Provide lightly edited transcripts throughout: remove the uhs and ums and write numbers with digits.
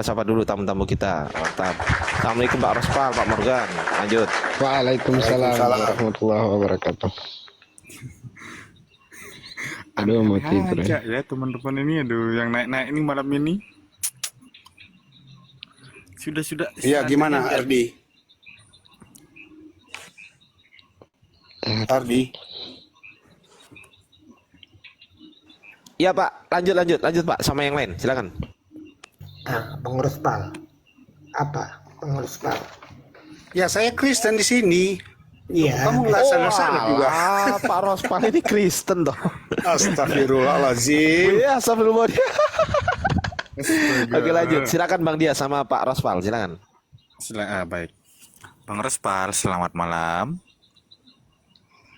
Sapa dulu tamu-tamu kita. Mantap. Assalamualaikum Pak Rospal, Pak Morgan. Lanjut. Waalaikumsalam warahmatullahi wabarakatuh. Aduh, mau tidur aja ya teman-teman ini, aduh, yang naik-naik ini malam ini. Sudah. Iya, gimana Ardi? Ardi, Iya Pak, lanjut Pak sama yang lain. Silakan. Pengurus PAL. Apa? Pengurus PAL. ya saya Kristen di sini. Iya. Kamu nggak sadar-sadar juga. Pak Rospal ini Kristen toh. Astagfirullahaladzim. Iya, astagfirullah. Oke, lanjut. Silakan Bang Dia sama Pak Rospal, silakan. Baik. Bang Rospal, selamat malam.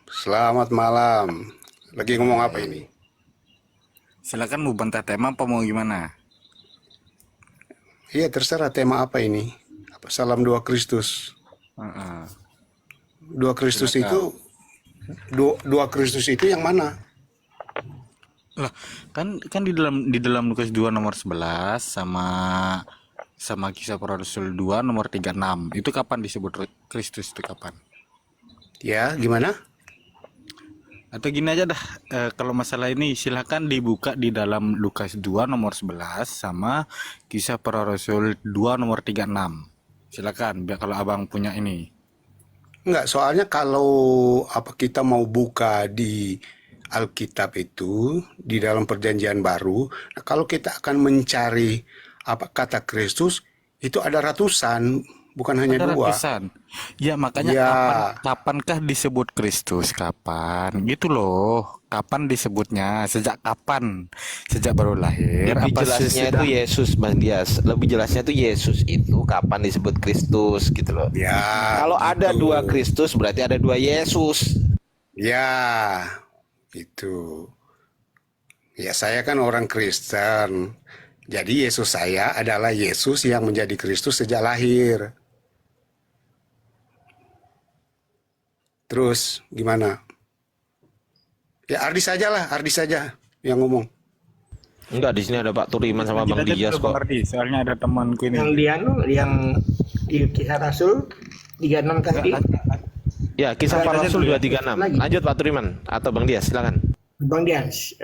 Selamat malam. Lagi ngomong apa ini? Silakan mau bantah tema apa mau gimana? Iya, terserah tema apa ini. Apa salam dua Kristus? Heeh. Dua Kristus itu dua Kristus itu yang mana? Lah, kan di dalam Lukas 2 nomor 11 sama Kisah Para Rasul 2 nomor 36. Itu kapan disebut Kristus itu kapan? Ya, gimana? Atau gini aja dah, kalau masalah ini silahkan dibuka di dalam Lukas 2 nomor 11 sama Kisah Para Rasul 2 nomor 36. Silakan, biar kalau abang punya ini. Enggak, soalnya kalau kita mau buka di Alkitab itu di dalam Perjanjian Baru, nah kalau kita akan mencari kata Kristus itu ada ratusan, bukan hanya Ada dua. ratusan. Ya makanya Ya. kapankah disebut Kristus? Kapan? Gitu loh. Kapan disebutnya? Sejak kapan? Sejak baru lahir? Lebih Apa jelasnya itu Yesus, Bang Dias. Lebih jelasnya itu Yesus itu kapan disebut Kristus gitu loh. Ya. Kalau ada gitu. dua Kristus berarti ada dua Yesus. Ya, itu. Ya, saya kan orang Kristen. Jadi Yesus saya adalah Yesus yang menjadi Kristus sejak lahir. Terus gimana? Ya Ardi saja yang ngomong. Enggak, di sini ada Pak Turiman sama Bang Dias kok. Soalnya ada temanku ini. Yang yang di Kisah Rasul 36 tadi. Ya, Kisah Para Rasul 236. Lagi. Lanjut Pak Turiman atau Bang Dias, silakan. Bang Dias.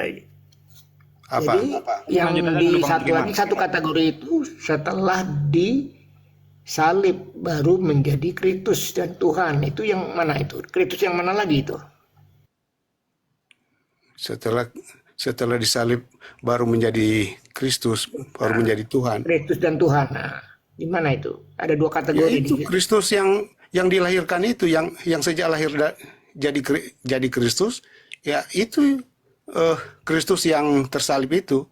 Apa? Jadi Apa? yang Lanjut aja di dulu, Bang satu Triman. lagi satu kategori itu setelah disalib baru menjadi Kristus dan Tuhan. Itu yang mana itu? Kristus yang mana lagi itu? Setelah disalib baru menjadi Kristus, baru menjadi Tuhan. Kristus dan Tuhan. Nah, di mana itu? Ada dua Ya kategori itu di situ. Kristus yang dilahirkan itu, yang sejak lahir jadi Kristus, ya itu Kristus yang tersalib itu.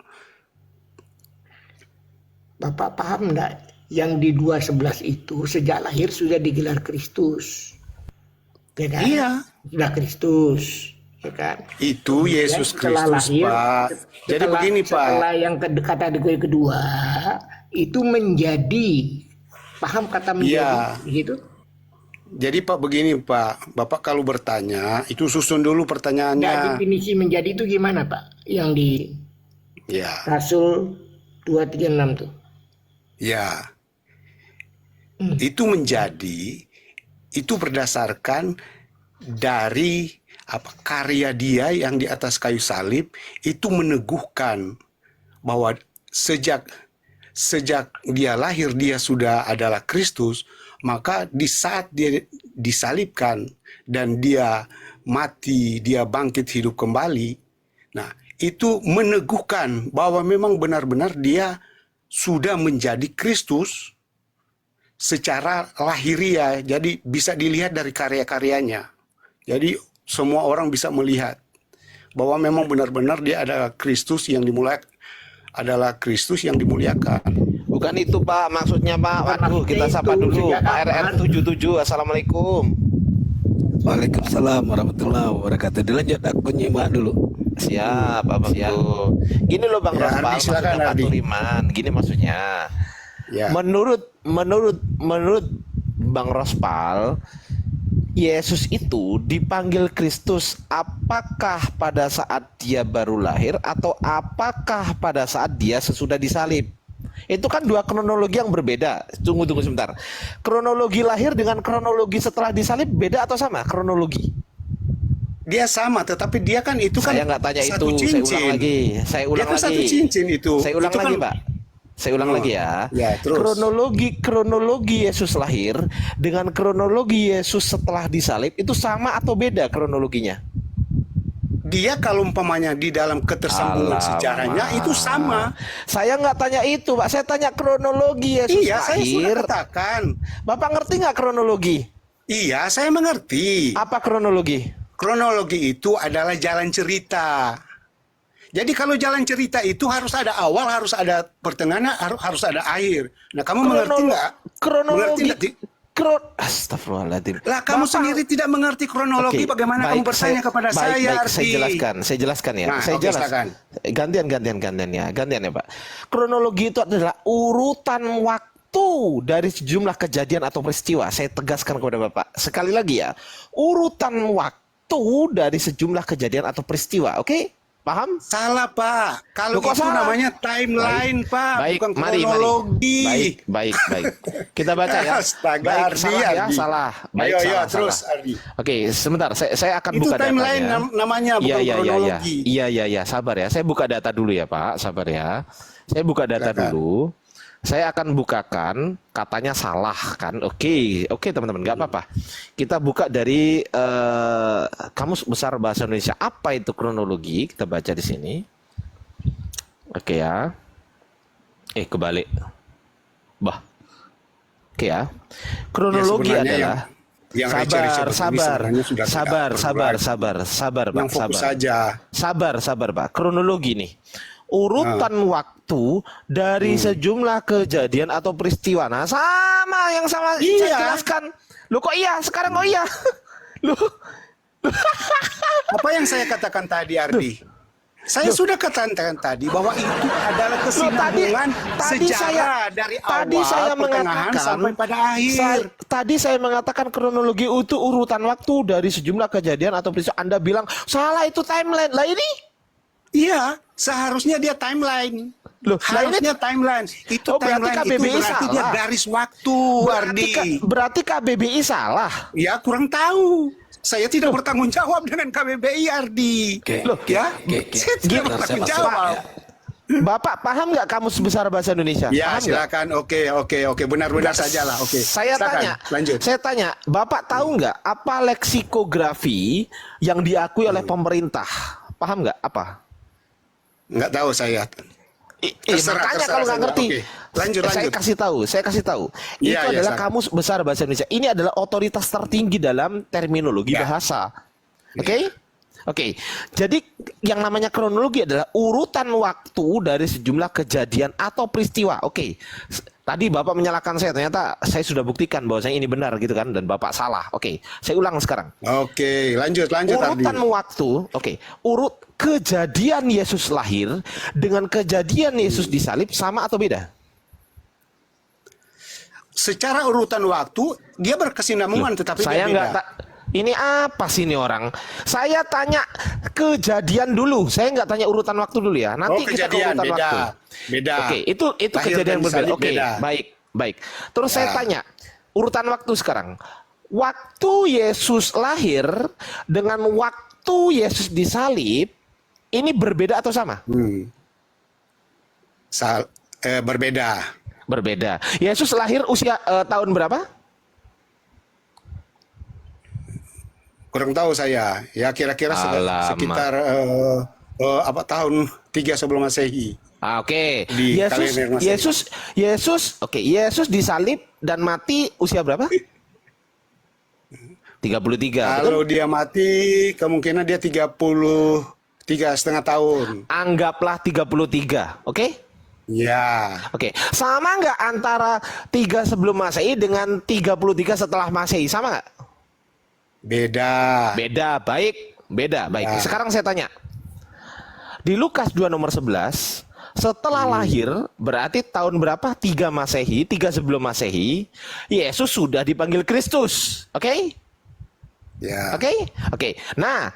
Bapak paham enggak? Yang di 2:11 itu sejak lahir sudah digelar Kristus. Ya kan? Iya. Sudah Kristus. Ya kan? Itu Yesus Setelah Kristus, lahir, Pak. Jadi begini, Pak. Setelah yang kategori kedua itu menjadi, paham kata menjadi Iya. gitu? Jadi Pak begini, Pak. Bapak kalau bertanya, itu susun dulu Nah, pertanyaannya. definisi menjadi itu gimana, Pak? Yang di Ya, Rasul 236 tuh. ya. Itu menjadi, itu berdasarkan dari karya dia yang di atas kayu salib, itu meneguhkan bahwa sejak dia lahir dia sudah adalah Kristus. Maka di saat dia disalibkan dan dia mati, dia bangkit hidup kembali. Nah, itu meneguhkan bahwa memang benar-benar dia sudah menjadi Kristus secara lahiriah. Jadi bisa dilihat dari karya-karyanya. Jadi semua orang bisa melihat bahwa memang benar-benar dia adalah Kristus yang dimuliakan. Bukan itu Pak, maksudnya Pak. Waduh, kita sapa Itu dulu sejak Pak kapan? RR77. Assalamualaikum. Waalaikumsalam warahmatullahi wabarakatuh. Dilanjut aku nyimak dulu. Siap, Abang tuh. Gini loh Bang Ya, Rospal, Ardi, silakan, maksudnya Pak Ardi. Turiman. Gini maksudnya. Ya. Menurut Bang Rospal, Yesus itu dipanggil Kristus apakah pada saat dia baru lahir atau apakah pada saat dia sesudah disalib? Itu kan dua kronologi yang berbeda. Tunggu sebentar. Kronologi lahir dengan kronologi setelah disalib beda atau sama kronologi? Dia sama, tetapi dia kan itu kan Saya nggak tanya satu itu. cincin. Saya ulang Dia kan lagi. satu cincin itu. Saya ulang Itu lagi, kan- Pak. Saya ulang lagi ya. Ya, terus. Kronologi Yesus lahir dengan kronologi Yesus setelah disalib itu sama atau beda kronologinya? Dia kalau umpamanya di dalam ketersambungan Alamak. sejarahnya itu sama. Saya nggak tanya itu, Pak. Saya tanya kronologi Yesus Iya, saya sudah lahir. katakan. Bapak ngerti nggak kronologi? Iya, saya mengerti. Apa kronologi? Kronologi itu adalah jalan cerita. Jadi kalau jalan cerita itu harus ada awal, harus ada pertengahan, harus ada akhir. Nah, kamu mengerti nggak? Kronologi. Mengerti nggak? Astagfirullahaladzim. Lah, kamu Bapak- sendiri tidak mengerti kronologi. Oke, Bagaimana kamu bertanya kepada baik, saya? Baik, saya Ardi? jelaskan ya. Nah, Saya oke, jelas. silakan. Gantian ya, Pak. Kronologi itu adalah urutan waktu dari sejumlah kejadian atau peristiwa. Saya tegaskan kepada Bapak. Sekali lagi ya, urutan waktu dari sejumlah kejadian atau peristiwa. Oke? Paham? Salah, Pak. Kalau Loh, kok itu salah? namanya timeline, Pak, Baik, bukan mari. kronologi. Baik. Kita baca ya. Astaga, Baik, Ardi, salah ya, Ardi. salah. Baik, Ayo, salah, terus, salah. Ardi. Oke, sebentar. Saya akan Itu buka timeline datanya. namanya, bukan kronologi. Iya. Sabar ya. Saya buka data dulu ya, Pak. Sabar ya. Saya buka data Silakan. dulu. Saya akan bukakan, katanya salah kan? Oke, teman-teman, nggak apa-apa. Kita buka dari Kamus Besar Bahasa Indonesia. Apa itu kronologi? Kita baca di sini. Oke ya. Kebalik. Bah. Oke ya. Kronologi Ya, sebenarnya adalah yang Richard sebut ini sebenarnya sudah tidak perlu sabar, Yang Pak, fokus sabar. saja. Sabar, Pak. Kronologi nih. Urutan waktu dari sejumlah kejadian atau peristiwa. Nah, sama yang sama saya Iya. jelaskan. Loh kok iya? Sekarang kok iya? Loh. Apa yang saya katakan tadi, Ardi? Saya sudah katakan tadi bahwa itu adalah kesinambungan sejarah dari awal, pertengahan sampai pada akhir. Tadi saya mengatakan kronologi itu urutan waktu dari sejumlah kejadian atau peristiwa. Anda bilang salah, itu timeline. Lah ini? Iya, seharusnya dia timeline. Loh, lah ini- Harusnya timeline. Itu Oh, berarti timeline itu KBBI berarti dia salah. garis waktu, Ardi. Berarti KBBI salah. Ya, kurang tahu. Saya tidak bertanggung jawab dengan KBBI, Ardi. Loh, Ya, saya tidak Gini, bertanggung Pak. jawab. Bapak paham nggak Kamus Besar Bahasa Indonesia? Ya, Paham nggak? silakan. Oke. Benar-benar sajalah. Oke. Saya Silakan, tanya, lanjut. Saya tanya, Bapak tahu nggak apa leksikografi yang diakui oleh pemerintah? Paham nggak apa? Nggak tahu saya. Terserah, Makanya terserah kalau nggak saja. ngerti, Oke. Lanjut. Saya kasih tahu. Itu Iya, adalah silakan. Kamus Besar Bahasa Indonesia. Ini adalah otoritas tertinggi dalam terminologi Ya. bahasa. Oke. Jadi yang namanya kronologi adalah urutan waktu dari sejumlah kejadian atau peristiwa. Oke. Tadi Bapak menyalahkan saya, ternyata saya sudah buktikan bahwasanya ini benar gitu kan, dan Bapak salah. Oke. Saya ulang sekarang. Oke, lanjut Ardi. Urutan waktu, urut kejadian Yesus lahir dengan kejadian Yesus disalib sama atau beda? Secara urutan waktu dia berkesinambungan, tetapi Saya dia nggak beda. ini apa sih ini orang? Saya tanya kejadian dulu. Saya nggak tanya urutan waktu dulu ya. Nanti kita ke kejadian urutan beda. waktu. Beda. Oke, itu Lahir kejadian dan berbeda. salib Oke, beda. baik. Terus saya tanya urutan waktu sekarang. Waktu Yesus lahir dengan waktu Yesus disalib ini berbeda atau sama? Berbeda. Berbeda. Yesus lahir usia tahun berapa? Kurang tahu saya. Ya kira-kira Alamak. sekitar tahun 3 sebelum Masehi. Oke. Di kalender Masehi. Yesus disalib dan mati usia berapa? 33. Kalau Betul? dia mati, kemungkinan dia 33,5 tahun. Anggaplah 33. Oke? Ya. Oke. Sama nggak antara 3 sebelum Masehi dengan 33 setelah Masehi? Sama nggak? Beda. Beda. Beda. Baik. Ya. Sekarang saya tanya. Di Lukas 2 nomor 11, setelah lahir berarti tahun berapa? 3 Masehi, 3 sebelum Masehi, Yesus sudah dipanggil Kristus. Oke? Ya. Oke. Nah,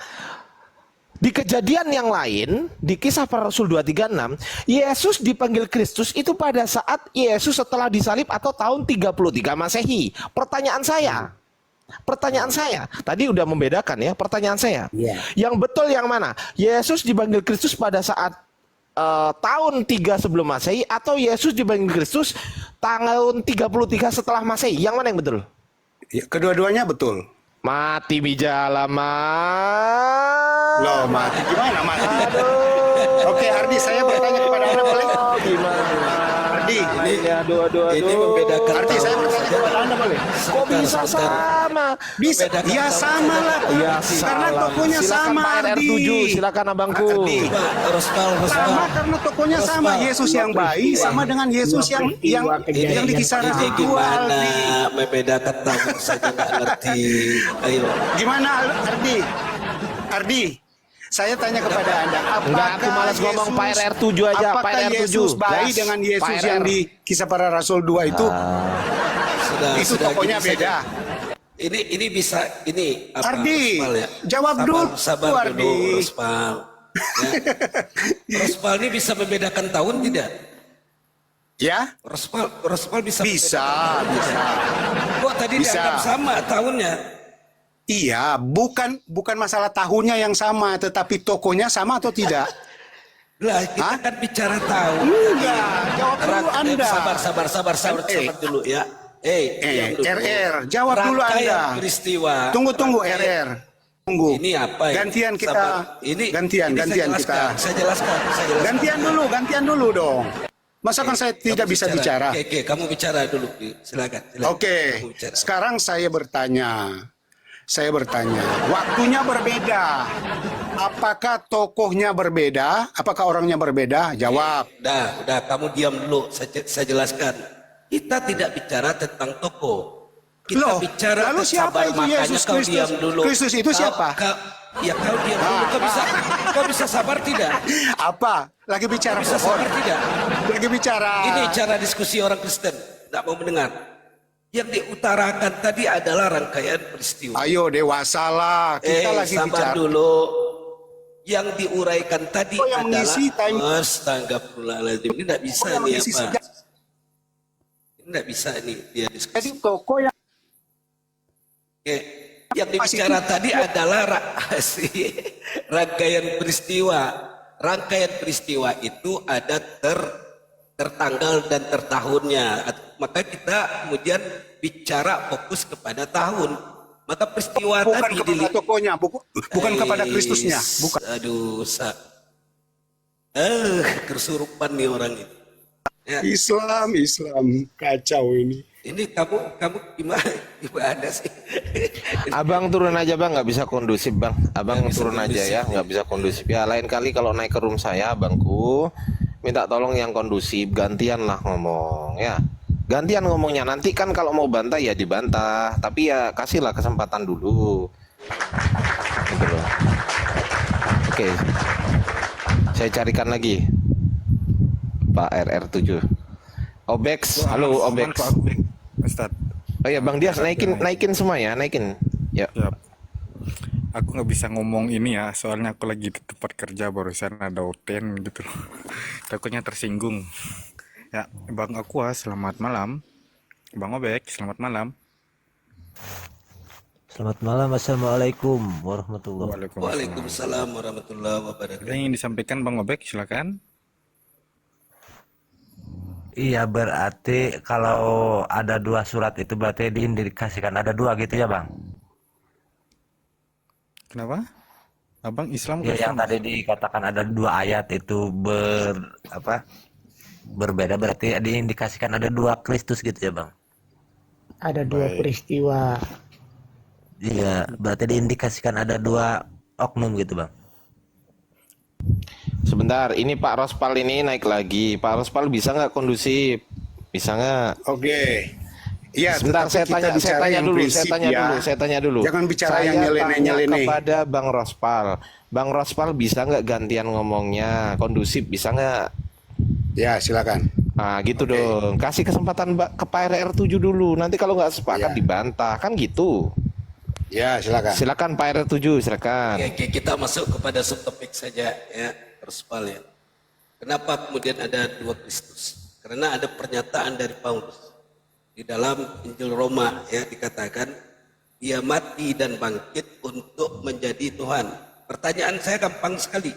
Di kejadian yang lain, di kisah para Rasul 236, Yesus dipanggil Kristus itu pada saat Yesus setelah disalib atau tahun 33 Masehi. Pertanyaan saya, tadi udah membedakan ya, pertanyaan saya. Yang betul yang mana? Yesus dipanggil Kristus pada saat tahun 3 sebelum Masehi atau Yesus dipanggil Kristus tahun 33 setelah Masehi? Yang mana yang betul? Ya, kedua-duanya betul. Mati bijalaman. Loh, mati gimana mati? Oke, Ardi, saya bertanya kepada Anda boleh? Gimana? Ardi, Ini membedakan Ardi, saya tahun bertanya saja. kepada Anda boleh? Kok bisa sama? Bisa, Membedakan ya tahun sama saja. lah. Ya, Karena salah. tokonya Silakan sama, Pak Ardi. RR7, silakan abangku. Ardi. Coba, Rospal. Sama karena tokonya sama. Yesus yang baik sama dengan Yesus yang di kisaran Ini itu, gimana Ardi. membedakan tahun saja nggak ngerti. Ayo. Gimana, Ardi? Ardi, saya tanya kepada Anda, Enggak, aku malas ngomong Pak RR7 aja, Pak apakah RR7. Yesus baik Gas, dengan Yesus Pak yang RR. di Kisah Para Rasul 2 itu? Itu tokonya gini beda. saja. Ini bisa ini apa? Ardi, Rospal ya? jawab dulu, Sabar Ardi. dulu, Rospal. Ya. Rospal ini bisa membedakan tahun tidak? Ya, Rospal bisa. bisa, membedakan tahun. bisa. Kok tadi Bisa. dianggap sama tahunnya? Iya, bukan masalah tahunnya yang sama, tetapi tokonya sama atau tidak? Lah kita Hah? kan bicara tahun. Enggak, jawab dulu Anda. Sabar dulu ya. Diam dulu. RR, jawab dulu Rangkaian Anda. peristiwa. Tunggu Rangkaian- RR. Tunggu. Ini apa ya? Gantian kita. Sabar. Ini gantian saya kita. jelaskan, Saya jelaskan. Gantian dulu dong. Masa kan saya tidak Kamu bisa bicara? Oke, kamu bicara dulu. Silakan. Oke, Kamu bicara. sekarang saya bertanya, waktunya berbeda. Apakah tokohnya berbeda? Apakah orangnya berbeda? Jawab. Udah, kamu diam dulu. Saya jelaskan. Kita tidak bicara tentang tokoh. Kita Loh, bicara lalu siapa sabar, itu makanya Yesus kau Kristus? diam dulu. Kristus itu siapa? Ya kau diam dulu. Kau bisa sabar tidak? Apa? Lagi bicara Bisa pohon? sabar tidak? Lagi bicara. Ini cara diskusi orang Kristen. Tidak mau mendengar. Yang diutarakan tadi adalah rangkaian peristiwa. Ayo dewasalah. Kita lagi sabar bicara. dulu. Yang diuraikan tadi Oh, yang adalah mengisi time- Astagfirullahaladzim. Ini tidak bisa yang nih mengisi apa? sejak- Ini tidak bisa nih dia diskusi. Jadi toko yang Oke. Yang dibicara tadi adalah rangkaian peristiwa. Rangkaian peristiwa itu ada tertanggal dan tertahunnya. Maka kita kemudian bicara fokus kepada tahun. Maka peristiwa bukan tadi kepada tokonya, bukan kepada Kristusnya, bukan. Aduh, kesurupan nih orang itu. Ya. Islam kacau ini. Ini kamu gimana sih? Abang turun aja bang, nggak bisa kondusif bang. Abang Nggak bisa turun aja kondusif, ya, nggak bisa kondusif ya. Lain kali kalau naik ke room saya, abangku minta tolong yang kondusif, gantian lah ngomong ya. Gantian ngomongnya, nanti kan kalau mau bantah ya dibantah, tapi ya kasihlah kesempatan dulu. Gitu loh. Oke, saya carikan lagi Pak RR7. Obex, halo Obex. Ustaz. Oh ya Bang Dias, naikin semua ya, naikin. Ya. Siap. Aku nggak bisa ngomong ini ya, soalnya aku lagi di tempat kerja barusan ada OTN gitu loh. Takutnya tersinggung. Ya, Bang Aqua, selamat malam. Bang Obek, selamat malam. Selamat malam, assalamualaikum warahmatullahi. Waalaikumsalam warahmatullahi Ada wabarakatuh. yang ingin disampaikan Bang Obek, silakan. Iya, berarti kalau ada dua surat itu berarti diindikasikan ada dua gitu ya bang? Kenapa? Abang Islam Ya, yang Kristen? tadi dikatakan ada dua ayat itu berbeda berarti diindikasikan ada dua Kristus gitu ya bang? Ada dua Baik. peristiwa. Iya, berarti diindikasikan ada dua oknum gitu bang? Sebentar, ini Pak Rospal ini naik lagi. Pak Rospal bisa nggak kondusif? Bisa nggak? Oke. Iya, Sebentar, tetapi saya kita tanya bicara yang dulu, prinsip saya tanya dulu. Jangan bicara Saya yang nyeleneh-nyeleneh. tanya kepada Bang Rospal. Bang Rospal bisa nggak gantian ngomongnya? Kondusif bisa nggak? Ya, silakan. Nah, gitu Oke. dong. Kasih kesempatan ke Pak RR7 dulu. Nanti kalau nggak sepakat Iya. dibantah, kan gitu. Ya, silakan. Silakan Pak R7, silakan. Oke, kita masuk kepada subtopik saja ya, Rospal ya. Kenapa kemudian ada dua Kristus? Karena ada pernyataan dari Paulus di dalam Injil Roma ya, dikatakan dia mati dan bangkit untuk menjadi Tuhan. Pertanyaan saya gampang sekali.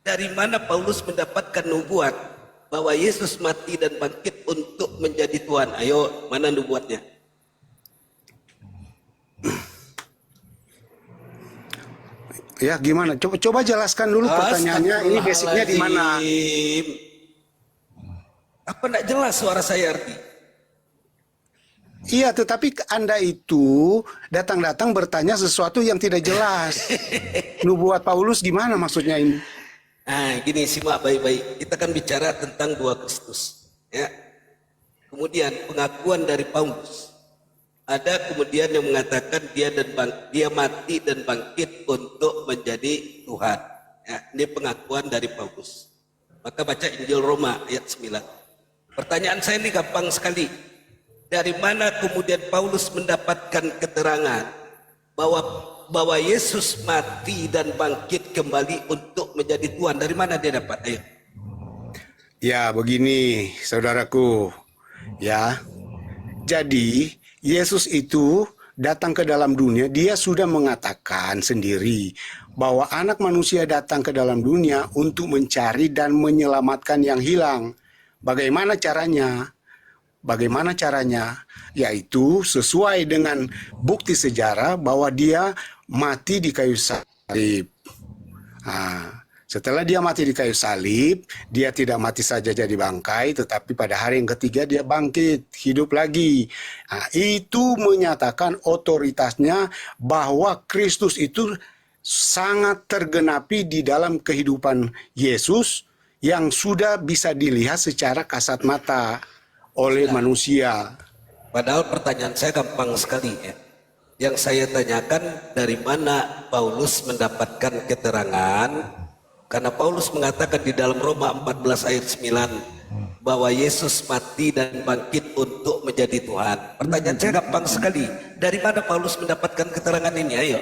Dari mana Paulus mendapatkan nubuat bahwa Yesus mati dan bangkit untuk menjadi Tuhan? Ayo, mana nubuatnya? Ya, gimana? Coba jelaskan dulu pertanyaannya. Ini basicnya di mana? Astagfirullahaladzim. Apa enggak jelas suara saya Arti? Iya, tetapi Anda itu datang-datang bertanya sesuatu yang tidak jelas. Nubuat Paulus gimana maksudnya ini? Nah, gini simak baik-baik. Kita kan bicara tentang dua Kristus, ya. Kemudian pengakuan dari Paulus. Ada kemudian yang mengatakan dia mati dan bangkit untuk menjadi Tuhan. Ya, ini pengakuan dari Paulus. Maka baca Injil Roma ayat 9. Pertanyaan saya ini gampang sekali. Dari mana kemudian Paulus mendapatkan keterangan bahwa Yesus mati dan bangkit kembali untuk menjadi Tuhan? Dari mana dia dapat? Ayo. Ya, begini, saudaraku. Ya. Jadi, Yesus itu datang ke dalam dunia, dia sudah mengatakan sendiri bahwa anak manusia datang ke dalam dunia untuk mencari dan menyelamatkan yang hilang. Bagaimana caranya? Bagaimana caranya? Yaitu sesuai dengan bukti sejarah bahwa dia mati di kayu salib. Setelah dia mati di kayu salib, dia tidak mati saja jadi bangkai, tetapi pada hari yang ketiga dia bangkit, hidup lagi. Itu menyatakan otoritasnya bahwa Kristus itu sangat tergenapi di dalam kehidupan Yesus yang sudah bisa dilihat secara kasat mata oleh manusia. Padahal pertanyaan saya gampang sekali ya. Yang saya tanyakan dari mana Paulus mendapatkan keterangan? Karena Paulus mengatakan di dalam Roma 14 ayat 9 bahwa Yesus mati dan bangkit untuk menjadi Tuhan. Pertanyaan saya gampang sekali. Dari mana Paulus mendapatkan keterangan ini? Ayo.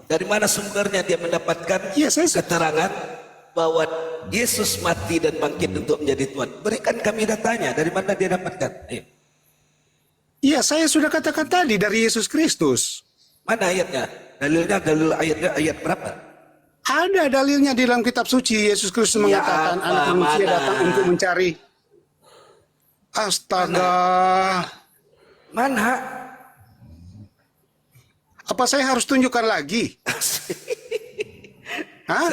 Dari mana sumbernya dia mendapatkan keterangan bahwa Yesus mati dan bangkit untuk menjadi Tuhan? Berikan kami datanya. Dari mana dia dapatkan? Ayo. Iya, saya sudah katakan tadi dari Yesus Kristus. Mana ayatnya? Dalil ayatnya ayat berapa? Ada dalilnya di dalam kitab suci. Yesus Kristus mengatakan anak manusia datang untuk mencari. Astaga. Mana? Apa saya harus tunjukkan lagi? Hah?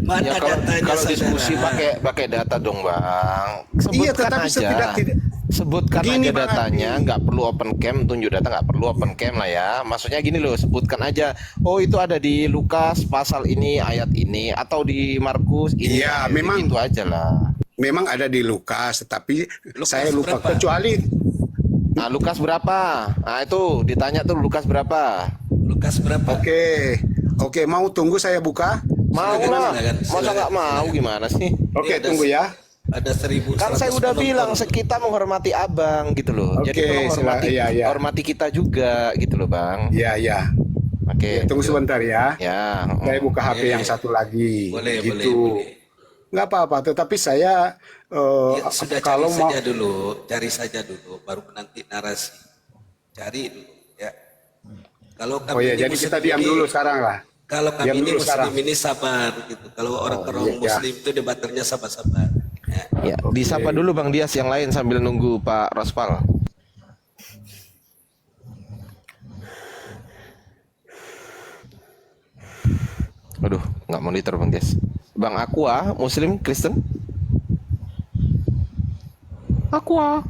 Mana datanya? Kalau diskusi pakai data dong, Bang. Iya, Sebutkan tetapi aja. Sebutkan Begini, aja Bang datanya, nggak perlu open cam, tunjuk data nggak perlu open cam lah ya. Maksudnya gini loh, sebutkan aja. Oh, itu ada di Lukas pasal ini, ayat ini, atau di Markus ini. Iya, ayat memang. ini, itu aja lah. Memang ada di Lukas, tetapi Lukas saya lupa. berapa? Kecuali Nah, Lukas berapa? Nah, itu ditanya tuh Lukas berapa? Lukas berapa? Oke, mau tunggu saya buka? Mau lah. silakan. Masa nggak mau gimana sih? Oke, Ini ada- tunggu ya. Ada 1.100 Kan saya udah penonton. bilang kita menghormati abang gitu loh. Jadi Oke, tolong hormati, iya. hormati kita juga gitu loh, Bang. Ya. Oke. Tunggu sebentar ya. Ya. Saya buka HP yang satu lagi. Boleh. Nggak apa-apa, tetapi saya Ya, sudah kalau cari mau saja dulu, baru nanti narasi. Cari dulu ya. Kalau kami ini jadi kita Muslim diam ini- dulu sekarang lah. Kalau kami Diam ini dulu Muslim sekarang. ini sabar gitu. Kalau orang-orang iya. Muslim itu debaternya sabar-sabar. Ya. Ya, disapa dulu Bang Dias yang lain sambil nunggu Pak Rospal. Aduh, nggak monitor Bang Dias. Bang Aqua, Muslim, Kristen? Aqua.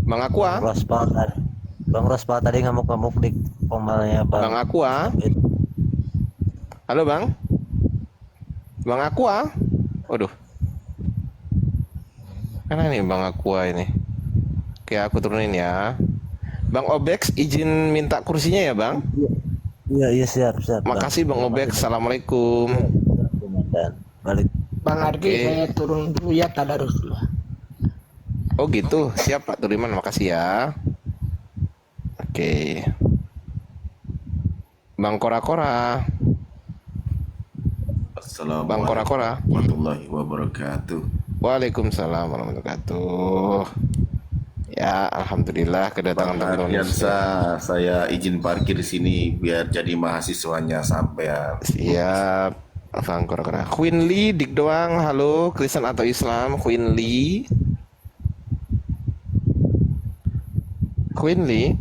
Bang Aqua, Bang Rospal tadi ngamuk-ngamuk di komalnya Bang Aqua. Halo Bang. Bang Aqua. Waduh. Mana nih Bang Aqua ini? Oke, aku turunin ya. Bang Obex izin minta kursinya ya, Bang? Iya siap. Makasih Bang Obex. Assalamualaikum. Dan balik. Bang Ardi, Oke. saya turun dulu ya, tadarus dulu. Oh gitu. Siap Pak Turiman, makasih ya. Oke. Bang Kora-Kora. Bang Kora-Kora. warahmatullahi wabarakatuh. Waalaikumsalam warahmatullahi wabarakatuh. Ya, alhamdulillah kedatangan Bang teman-teman. Ardiansa, saya izin parkir di sini biar jadi mahasiswanya sampai. Siap. Bang Kora-Kora. Queen Lee, dik doang. Halo, Kristen atau Islam? Queen Lee. Queen Lee.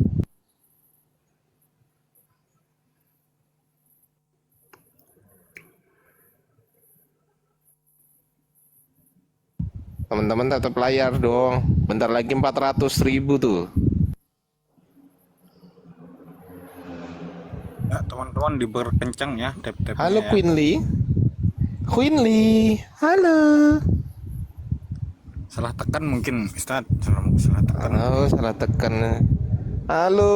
Teman-teman tetap layar dong. Bentar lagi 400.000 tuh. Ya, teman-teman diperkencang ya tab-tabnya. Halo ya. Queen Lee. Queen Lee. Halo. Salah tekan mungkin Ustaz. Salah tekan. Oh, salah tekan. Halo.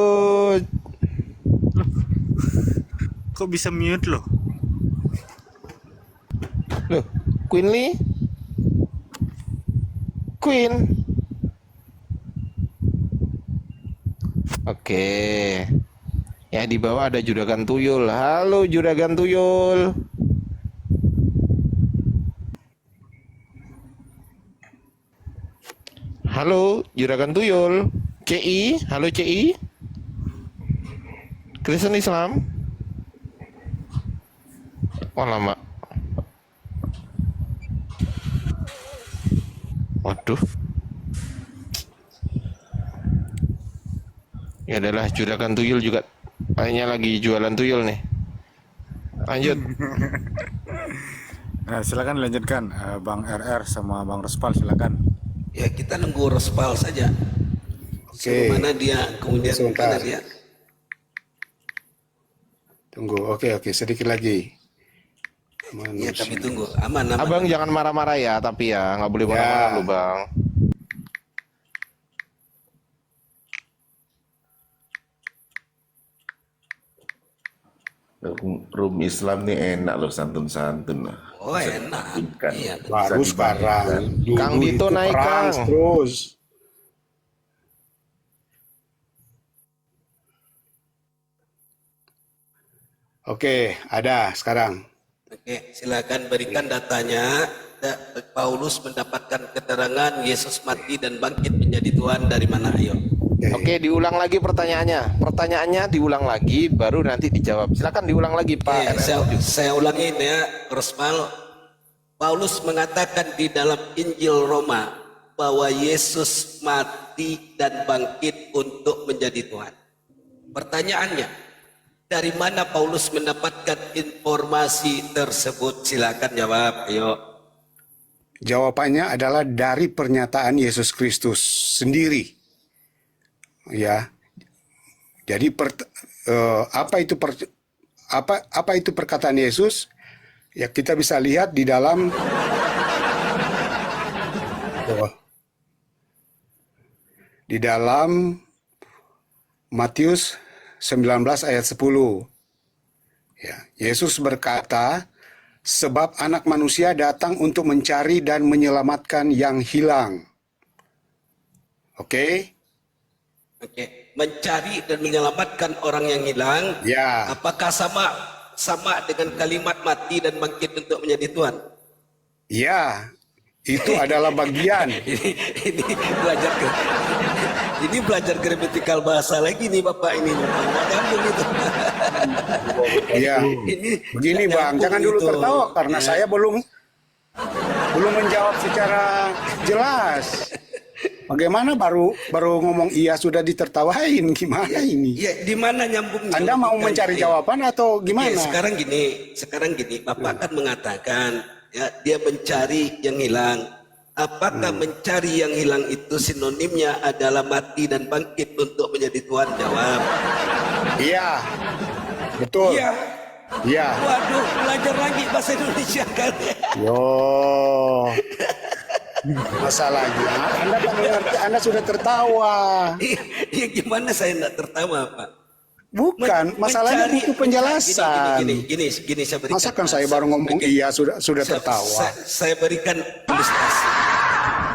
Kok bisa mute loh? Loh, Queen Lee. Queen. Oke. Ya di bawah ada Juragan Tuyul. Halo Juragan Tuyul. Halo Juragan Tuyul. CI, halo CI. Kristen Islam. Oh lama. Waduh. Ya adalah Juragan Tuyul juga. Kayaknya lagi jualan tuyul nih. Lanjut. Nah, silakan lanjutkan Bang RR sama Bang Respal silakan. Ya kita nunggu Rospal saja. Oke. Mana dia kemudian Sebentar. mana dia? Tunggu. Oke, sedikit lagi. Ya kami tunggu. Aman. Abang jangan marah-marah ya, tapi ya nggak boleh marah-marah Ya. lu bang. Room Islam nih enak loh, santun-santun lah. Oh enak. Bukan. Iya. Baru Bisa sekarang. dibandingkan. Dulu Kang Dito itu naik, perang Kang. terus. Oke, ada sekarang. Oke, silakan berikan datanya. Paulus mendapatkan keterangan Yesus mati dan bangkit menjadi Tuhan dari mana? Ayo. Oke, diulang lagi pertanyaannya. Pertanyaannya diulang lagi, baru nanti dijawab. Silakan diulang lagi Pak. Saya ulangin ya, Rosmal. Paulus mengatakan di dalam Injil Roma bahwa Yesus mati dan bangkit untuk menjadi Tuhan. Pertanyaannya, dari mana Paulus mendapatkan informasi tersebut? Silakan jawab. Ayo. Jawabannya adalah dari pernyataan Yesus Kristus sendiri. Ya. Jadi apa itu perkataan Yesus? Ya kita bisa lihat di dalam Matius 19 ayat 10. Ya, Yesus berkata, sebab anak manusia datang untuk mencari dan menyelamatkan yang hilang. Oke? Oke, mencari dan menyelamatkan orang yang hilang. Ya. Apakah sama dengan kalimat mati dan bangkit untuk menjadi Tuhan? Ya, itu adalah bagian. Ini belajar gramatikal bahasa lagi nih Bapak ini. Nggak nyambung itu. Ya. Ini Begini nggak Bang, nyambung jangan dulu itu. tertawa karena Ya. saya belum menjawab secara jelas. Bagaimana baru ngomong iya sudah ditertawain, gimana ini? Ya, di mana nyambungnya? Anda mau Logika mencari itu ya. jawaban atau Ya, gimana? sekarang gini, Bapak kan mengatakan ya dia mencari yang hilang. Apakah mencari yang hilang itu sinonimnya adalah mati dan bangkit untuk menjadi Tuhan? Jawab. Iya. Betul. Iya. Iya. Waduh, belajar lagi bahasa Indonesia kan. Yo. Masalahnya Anda kan mengerti, Anda sudah tertawa. Iya, gimana saya enggak tertawa, Pak? Bukan, masalahnya Mencari- butuh penjelasan. Gini, saya berikan. Masakan saya baru ngomong Oke. iya sudah tertawa. Saya berikan ilustrasi.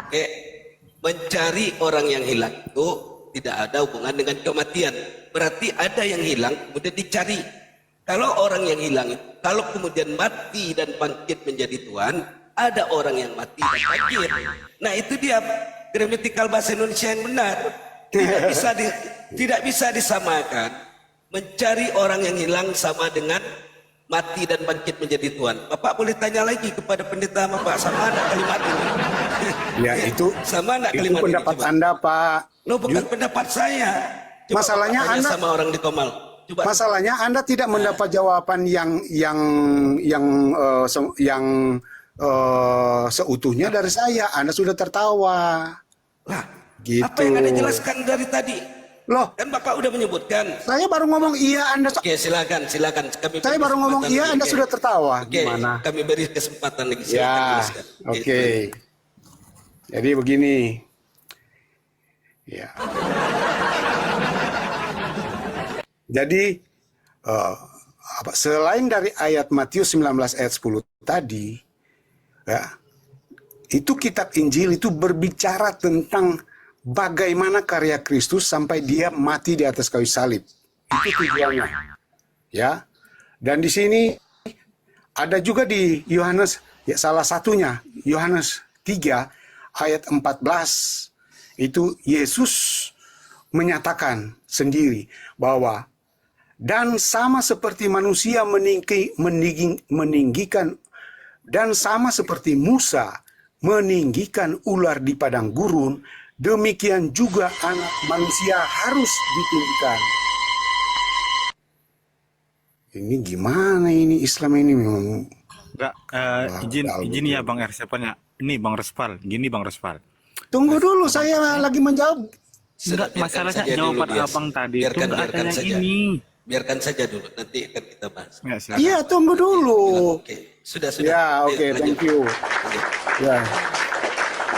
Oke, mencari orang yang hilang itu tidak ada hubungan dengan kematian. Berarti ada yang hilang, kemudian dicari. Kalau orang yang hilang itu, kalau kemudian mati dan bangkit menjadi Tuhan, ada orang yang mati dan bangkit. Nah itu dia gramatikal bahasa Indonesia yang benar. Tidak bisa disamakan. Mencari orang yang hilang sama dengan mati dan bangkit menjadi Tuhan. Bapak boleh tanya lagi kepada pendeta Bapak, sama anak kalimat ini. Ya itu sama anak itu kalimat pendapat ini, coba. Anda, Pak. Loh, bukan pendapat saya. Coba Masalahnya Bapak tanya Anda- sama orang di Komal. Coba. Masalahnya Anda tidak mendapat jawaban seutuhnya dari saya. Anda sudah tertawa. Lah, Gitu. apa yang Anda jelaskan dari tadi? Loh, Kan Bapak udah menyebutkan. saya baru ngomong iya, Anda Oke, silakan. Kami saya beri baru ngomong kesempatan iya, lagi. Anda Oke. sudah tertawa. Oke, Gimana? kami beri kesempatan lagi. Silakan Ya, jelaskan. oke. Jadi begini. Ya. Jadi selain dari ayat Matius 19 ayat 10 tadi, ya, itu kitab Injil itu berbicara tentang bagaimana karya Kristus sampai dia mati di atas kayu salib. Itu tujuannya. Ya. Dan di sini ada juga di Yohanes, ya salah satunya Yohanes 3 ayat 14 itu Yesus menyatakan sendiri bahwa dan sama seperti manusia meninggikan dan sama seperti Musa meninggikan ular di padang gurun, demikian juga anak manusia harus ditinggikan. Ini gimana ini Islam ini memang. Enggak, dalam izin ya Bang R, siapanya? Ini Bang Respal, gini Bang Respal. Tunggu dulu, saya lagi menjawab. Enggak, Biarkan masalahnya saja dulu, jawaban biar. abang tadi itu Biarkan- enggak ada biarkan yang saja. ini. Biarkan saja dulu, nanti akan kita bahas. Enggak, silakan. Iya, tunggu dulu. Oke, sudah. Ya, Ayo, oke, lanjut. thank you. Lanjut. Ya.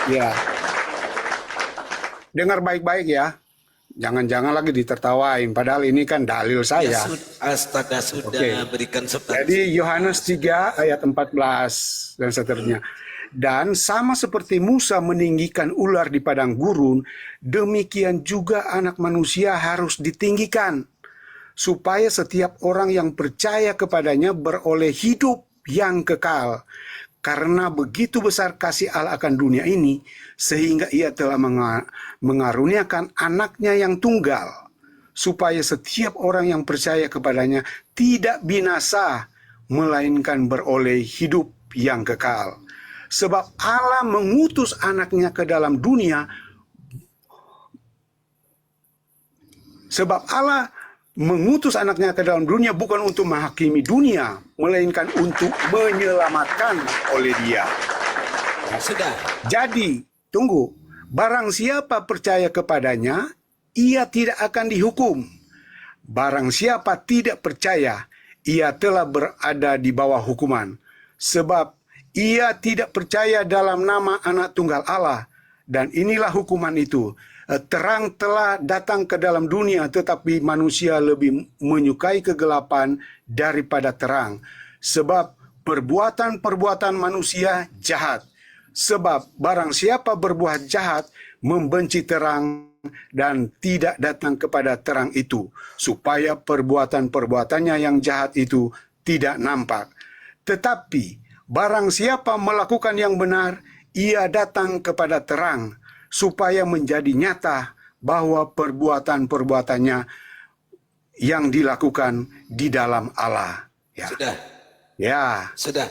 Ya. Dengar baik-baik ya. Jangan-jangan lagi ditertawain, padahal ini kan dalil Ya, saya. astaga, sudah Oke. berikan substansi. Jadi Yohanes 3 ayat 14 dan seterusnya. Dan sama seperti Musa meninggikan ular di padang gurun, demikian juga anak manusia harus ditinggikan, supaya setiap orang yang percaya kepadanya beroleh hidup yang kekal. Karena begitu besar kasih Allah akan dunia ini, sehingga ia telah mengaruniakan anaknya yang tunggal, supaya setiap orang yang percaya kepadanya tidak binasa, melainkan beroleh hidup yang kekal. Sebab Allah mengutus anaknya ke dalam dunia, sebab Allah mengutus anaknya ke dalam dunia bukan untuk menghakimi dunia, melainkan untuk menyelamatkan oleh dia. Sudah. Jadi, tunggu, barang siapa percaya kepadanya, ia tidak akan dihukum. Barang siapa tidak percaya, ia telah berada di bawah hukuman. Sebab ia tidak percaya dalam nama anak tunggal Allah. Dan inilah hukuman itu. Terang telah datang ke dalam dunia, tetapi manusia lebih menyukai kegelapan daripada terang. Sebab perbuatan-perbuatan manusia jahat. Sebab barang siapa berbuat jahat, membenci terang dan tidak datang kepada terang itu, supaya perbuatan-perbuatannya yang jahat itu tidak nampak. Tetapi barang siapa melakukan yang benar, ia datang kepada terang, supaya menjadi nyata bahwa perbuatan-perbuatannya yang dilakukan di dalam Allah. Ya. Sudah. Ya. Sudah.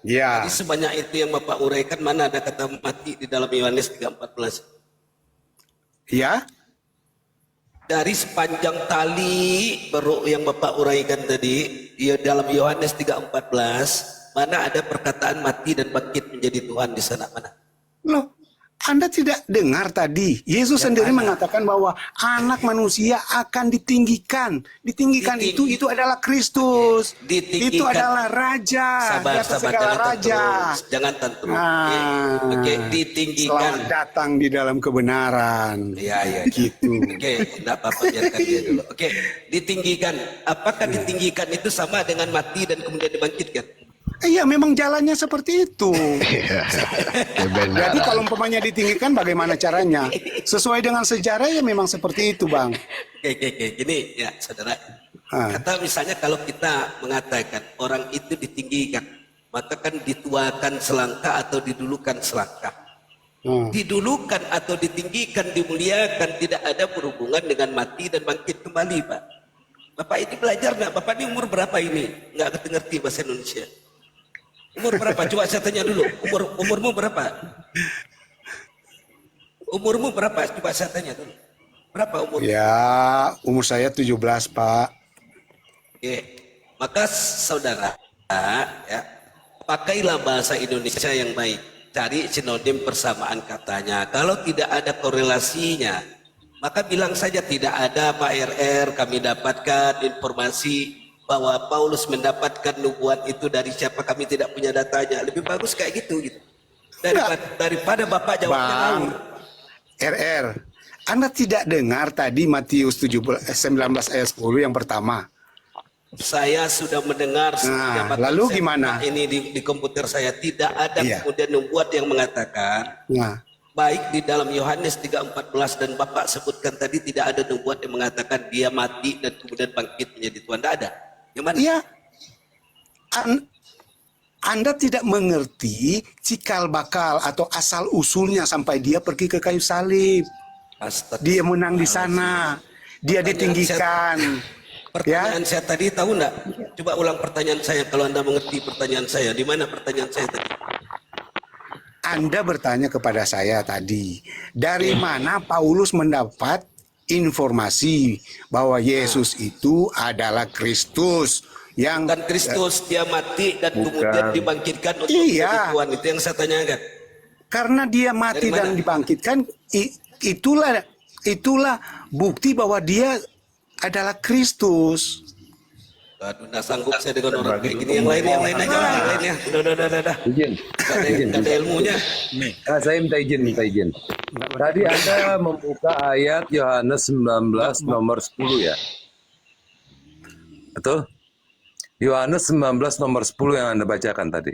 Ya. Jadi sebanyak itu yang Bapak uraikan, mana ada kata mati di dalam Yohanes 3:14? Ya. Dari sepanjang tali beruk yang Bapak uraikan tadi, ya dalam Yohanes 3:14, mana ada perkataan mati dan bangkit menjadi Tuhan di sana, mana? Loh, Anda tidak dengar tadi. Yesus sendiri mengatakan bahwa anak manusia akan ditinggikan. Ditinggikan itu adalah Kristus. Ditinggikan. Itu adalah Raja. Di atas segala raja. Jangan tantrum. Nah, Oke, ditinggikan. Selamat datang di dalam kebenaran. Ya. Gitu. Oke, enggak apa-apa, biarkan dia dulu. Oke, ditinggikan. Apakah ditinggikan itu sama dengan mati dan kemudian dibangkitkan? Iya, memang jalannya seperti itu. Ya benar. Jadi kalau umpamanya ditinggikan bagaimana caranya? Sesuai dengan sejarah ya memang seperti itu, Bang. Oke. Gini ya, saudara. Kata misalnya kalau kita mengatakan orang itu ditinggikan, maka kan dituakan selangkah atau didulukan selangkah. Didulukan atau ditinggikan, dimuliakan tidak ada berhubungan dengan mati dan bangkit kembali, Pak. Bapak ini belajar nggak? Bapak ini umur berapa ini? Nggak ngerti bahasa Indonesia. Umur berapa? Coba saya tanya dulu. Umurmu berapa? Umurmu berapa? Coba saya tanya dulu. Berapa umur? Ya, umur saya 17, Pak. Oke. Maka saudara, ya, pakailah bahasa Indonesia yang baik. Cari sinonim persamaan katanya. Kalau tidak ada korelasinya, maka bilang saja tidak ada, Pak RR. Kami dapatkan informasi bahwa Paulus mendapatkan nubuat itu dari siapa, kami tidak punya datanya. Lebih bagus kayak gitu. Daripada Bapak jawabnya Bang ngawur. RR, Anda tidak dengar tadi Matius 19 ayat 10 yang pertama? Saya sudah mendengar Nah, bahkan lalu saya gimana? ini di komputer saya tidak ada Iya. kemudian nubuat yang mengatakan Nah, baik di dalam Yohanes 3:14 dan Bapak sebutkan tadi tidak ada nubuat yang mengatakan dia mati dan kemudian bangkit menjadi Tuhan. Tidak ada. Yang mana? ya, Anda tidak mengerti cikal bakal atau asal usulnya sampai dia pergi ke kayu salib. Dia menang di sana. Dia ditinggikan. Pertanyaan saya tadi tahu enggak? Coba ulang pertanyaan saya kalau Anda mengerti pertanyaan saya. Di mana pertanyaan saya tadi? Anda bertanya kepada saya tadi, dari mana Paulus mendapat informasi bahwa Yesus itu adalah Kristus yang Dan Kristus dia mati dan kemudian dibangkitkan untuk Iya. menjadi Tuhan. Itu yang saya tanyakan. karena dia mati Dari mana? dan dibangkitkan, itulah bukti bahwa dia adalah Kristus. Aduh, nggak sanggup saya dengan orang kayak gini. Yang lain aja, yang lainnya. Udah. Izin. Nggak ada ilmunya. Saya minta izin. Tadi Anda membuka ayat Yohanes 19 nomor 10 ya. Betul? Yohanes 19 nomor 10 yang Anda bacakan tadi.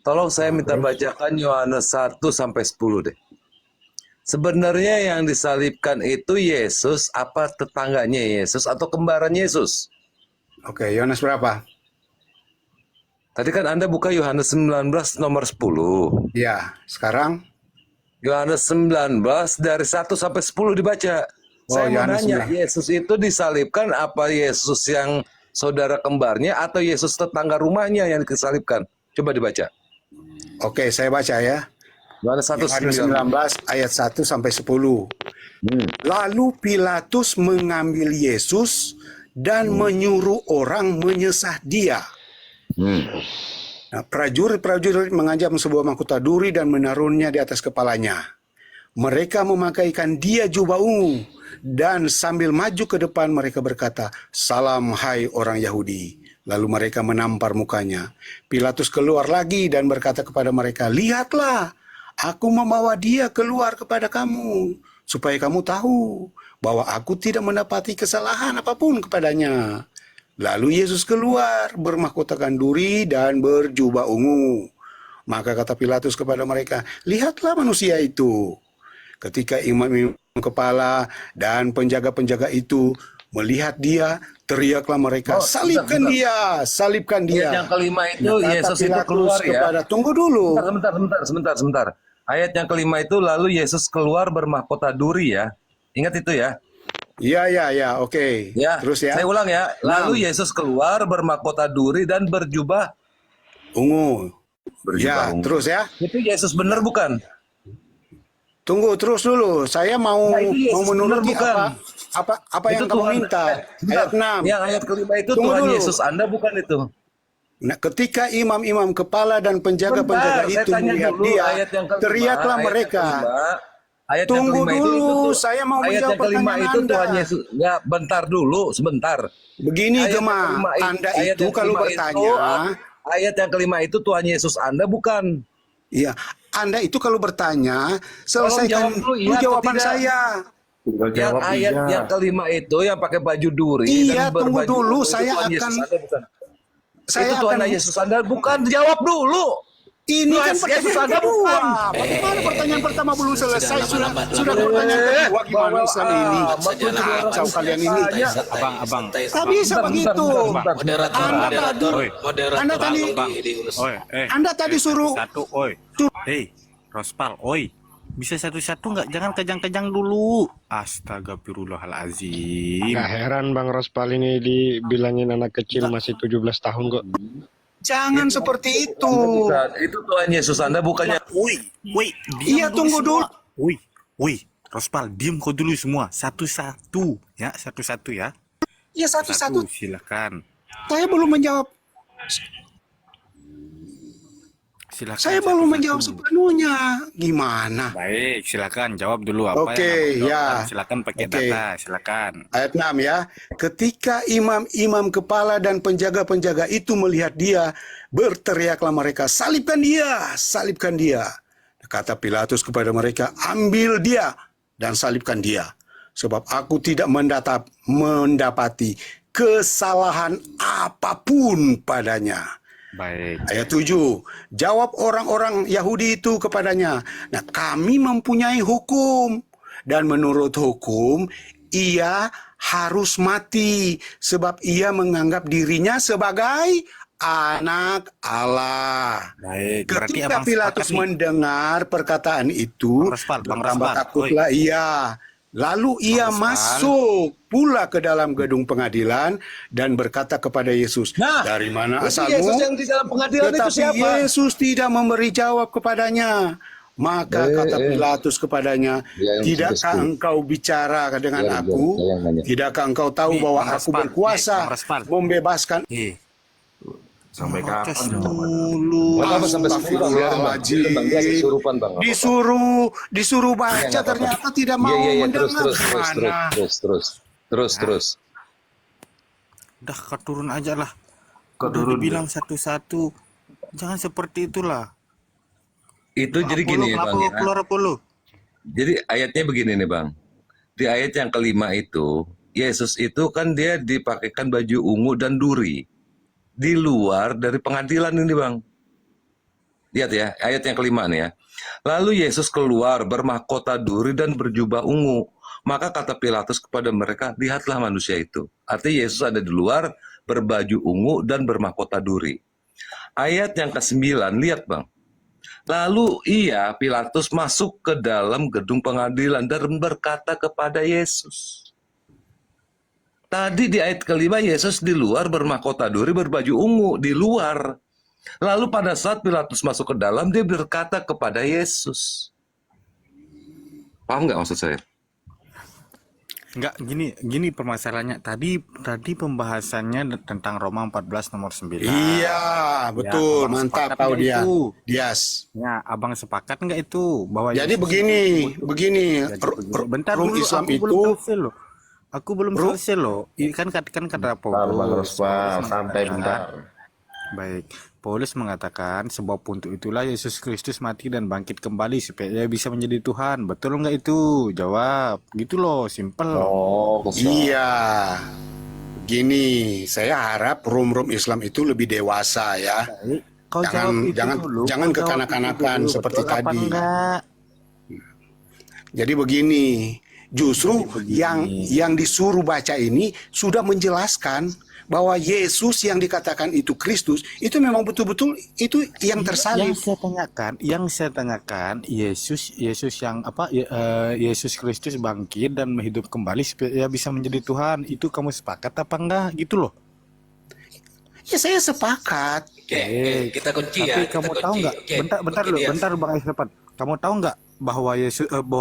Tolong saya minta bacakan Yohanes 1 sampai 10 deh. Sebenarnya yang disalibkan itu Yesus apa tetangganya Yesus atau kembaran Yesus? Oke, Yohanes berapa? Tadi kan Anda buka Yohanes 19 nomor 10. Ya, sekarang Yohanes 19 dari 1 sampai 10 dibaca. Saya mau Yohanes nanya, 19. Yesus itu disalibkan apa Yesus yang saudara kembarnya atau Yesus tetangga rumahnya yang disalibkan? Coba dibaca. oke, saya baca ya. Yohanes 1 Yohanes 19 ayat 1 sampai 10. Lalu Pilatus mengambil Yesus dan menyuruh orang menyesah dia. Nah, prajurit-prajurit mengancam sebuah mahkota duri dan menaruhnya di atas kepalanya. Mereka memakaikan dia jubah ungu dan sambil maju ke depan mereka berkata, "Salam hai orang Yahudi." Lalu mereka menampar mukanya. Pilatus keluar lagi dan berkata kepada mereka, "Lihatlah, aku membawa dia keluar kepada kamu, supaya kamu tahu bahwa aku tidak mendapati kesalahan apapun kepadanya." Lalu Yesus keluar, bermahkotakan duri dan berjubah ungu. Maka kata Pilatus kepada mereka, "Lihatlah manusia itu." Ketika imam-imam kepala dan penjaga-penjaga itu melihat dia, teriaklah mereka, "Salibkan dia, salibkan dia." Ayat yang kelima itu Nah, kata Yesus itu Pilatus keluar ya. Tunggu dulu. Sebentar. Ayat yang kelima itu lalu Yesus keluar bermahkota duri ya. Ingat itu ya. Ya, oke. Ya. Terus ya. Saya ulang ya. Lalu Yesus keluar bermahkota duri dan berjubah Ungu. Ya, ungu. terus ya. Itu Yesus benar bukan? Tunggu terus dulu. Saya mau Nah, itu Yesus menuruti benar, bukan? apa yang Itu kamu Tuhan- minta. Sebentar. Ayat 6. Yang ayat kelima itu Tunggu Tuhan dulu. Yesus Anda bukan itu. Nah, ketika imam-imam kepala dan penjaga-penjaga Sebentar, saya itu tanya melihat dulu dia, ayat yang kelima, teriaklah ayat mereka. yang kelima, ayat Tunggu yang kelima dulu, itu, saya mau ayat menjawab yang kelima pertanyaan itu Tuhan Anda. Yesus. Ya, bentar dulu, sebentar. Begini Ayat yang Gema, kelima Anda ayat itu yang kalau kelima bertanya, ayat yang kelima itu Tuhan Yesus Anda bukan. iya, Anda itu kalau bertanya, selesaikan jawab dulu, iya dulu atau jawaban tidak. saya. Yang ayat yang kelima itu yang pakai baju duri Iya, dan tunggu berbaju dulu, ungu, itu saya Tuhan akan- Yesus Anda bukan. Saya Itu Tuhan akan Yesus Anda bukan. Jawab dulu. Ini kan pertanyaan kedua. Bagaimana pertanyaan pertama belum selesai sudah pertanyaan kedua, gimana Islam ini? Kacau kalian ini. Abang. Tak bisa begitu. Anda tadi suruh Satu, oi. Hei, Rospal, oi. Bisa satu-satu nggak? Jangan kejang-kejang dulu. Astagfirullahalazim. Gak heran Bang Rospal ini dibilangin anak kecil masih 17 tahun kok. jangan seperti itu. Bukan, itu Tuhan Yesus Anda bukannya. Woi, Iya, tunggu dulu. Woi, Rospal, diam kau dulu semua. Satu-satu, ya, satu-satu ya. Ya satu-satu. Silakan. Saya belum menjawab. Silakan. Saya belum menjawab sepenuhnya. Gimana? Baik, silakan jawab dulu apa Oke, yang ya. Silakan pakai Oke. data, silakan. Ayat 6 ya. Ketika imam-imam kepala dan penjaga-penjaga itu melihat dia, berteriaklah mereka, salibkan dia, salibkan dia. Kata Pilatus kepada mereka, ambil dia dan salibkan dia. Sebab aku tidak mendapati kesalahan apapun padanya. Baik. Ayat 7, jawab orang-orang Yahudi itu kepadanya, nah kami mempunyai hukum, dan menurut hukum, ia harus mati, sebab ia menganggap dirinya sebagai anak Allah. Baik. Berarti Ketika abang Pilatus sepakat nih. mendengar perkataan itu, Bang bertambah Raspal, takutlah ia. Lalu ia masuk pula ke dalam gedung pengadilan dan berkata kepada Yesus, Nah, dari mana itu asalmu? Yesus yang di dalam pengadilan itu Tetapi siapa? Yesus tidak memberi jawab kepadanya. Maka kata Pilatus kepadanya, tidakkah engkau bicara dengan aku? Tidakkah engkau tahu bahwa Bang aku Raspal, berkuasa Bang Raspal. membebaskan? Sampai kapan? Nggak apa-apa sampai sepuluh, biarin, Bang. Biarin, Bang. Dia kesurupan, Bang. Nggak apa-apa. Disuruh baca, nggak apa-apa. ternyata tidak mau Iya, mendengar. terus. Udah kau turun aja lah. Udah dibilang satu-satu. Jangan seperti itulah. Itu jadi gini ya, Bang. Ya. Keluar Apollo. Jadi ayatnya begini nih, Bang. Di ayat yang kelima itu, Yesus itu kan dia dipakaikan baju ungu dan duri. Di luar dari pengadilan ini, Bang. Lihat ya, ayat yang kelima nih ya. Lalu Yesus keluar bermahkota duri dan berjubah ungu. Maka kata Pilatus kepada mereka, lihatlah manusia itu. Artinya Yesus ada di luar berbaju ungu dan bermahkota duri. Ayat yang ke-9, lihat Bang. Lalu Pilatus masuk ke dalam gedung pengadilan dan berkata kepada Yesus. Tadi di ayat kelima Yesus di luar bermahkota duri berbaju ungu di luar. Lalu pada saat Pilatus masuk ke dalam dia berkata kepada Yesus. Paham nggak maksud saya? Enggak, gini permasalahannya. Tadi pembahasannya tentang Roma 14 nomor 9. Iya, betul. Abang Mantap sepakat tahu nggak dia. itu? Yes. Ya, abang sepakat nggak itu bahwa Jadi Yesus begini. Jadi begini. Bentar Rum dulu, Islam aku itu belum selesai loh. Aku belum selesai loh. Ini kan kata Bentar, Bang Paulus. Rospal, santai bentar. Baik, Paulus mengatakan sebab untuk itulah Yesus Kristus mati dan bangkit kembali supaya dia bisa menjadi Tuhan. Betul nggak itu? Jawab. Gitu loh, simple. Oh, Iya. Gini, saya harap rum Islam itu lebih dewasa ya. Baik, kau Jangan- jawab itu jangan- dulu. jangan Kau jawab kekanak-kanakan itu dulu. seperti Betul apa tadi. enggak? Jadi begini, justru yang disuruh baca ini sudah menjelaskan bahwa Yesus yang dikatakan itu Kristus itu memang betul-betul itu yang tersalib. Yang saya tanyakan, Yesus yang apa? Yesus Kristus bangkit dan hidup kembali supaya dia bisa menjadi Tuhan. Itu kamu sepakat apa enggak? Gitu loh. Ya saya sepakat. Oke, kita kunci ya. Tapi kita kamu kunci. tahu nggak? Oke, Bentar begini ya. bentar Bang Aisrapan. Kamu tahu nggak bahwa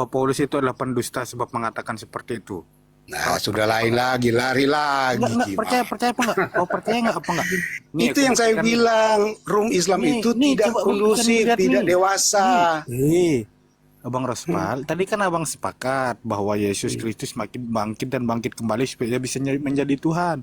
Paulus itu adalah pendusta sebab mengatakan seperti itu? Nah, sudah lain lagi, lari lagi. Enggak, gimana? percaya apa enggak? Kau percaya enggak apa enggak? Nih, Itu yang saya bilang, rum Islam Nih, itu nih, tidak coba kondusif, lihat tidak nih. dewasa. Abang Rospal, tadi kan abang sepakat bahwa Yesus Kristus makin bangkit dan bangkit kembali supaya dia bisa menjadi Tuhan.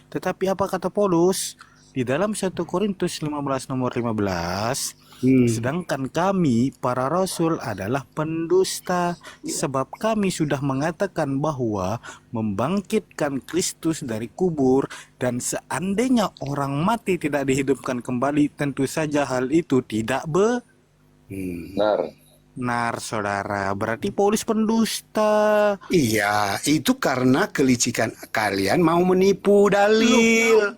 Tetapi apa kata Paulus? Di dalam 1 Korintus 15 nomor 15, Sedangkan kami para rasul adalah pendusta, sebab kami sudah mengatakan bahwa membangkitkan Kristus dari kubur, dan seandainya orang mati tidak dihidupkan kembali, tentu saja hal itu tidak benar, saudara. Berarti Paulus pendusta. Iya, itu karena kelicikan kalian mau menipu dalil.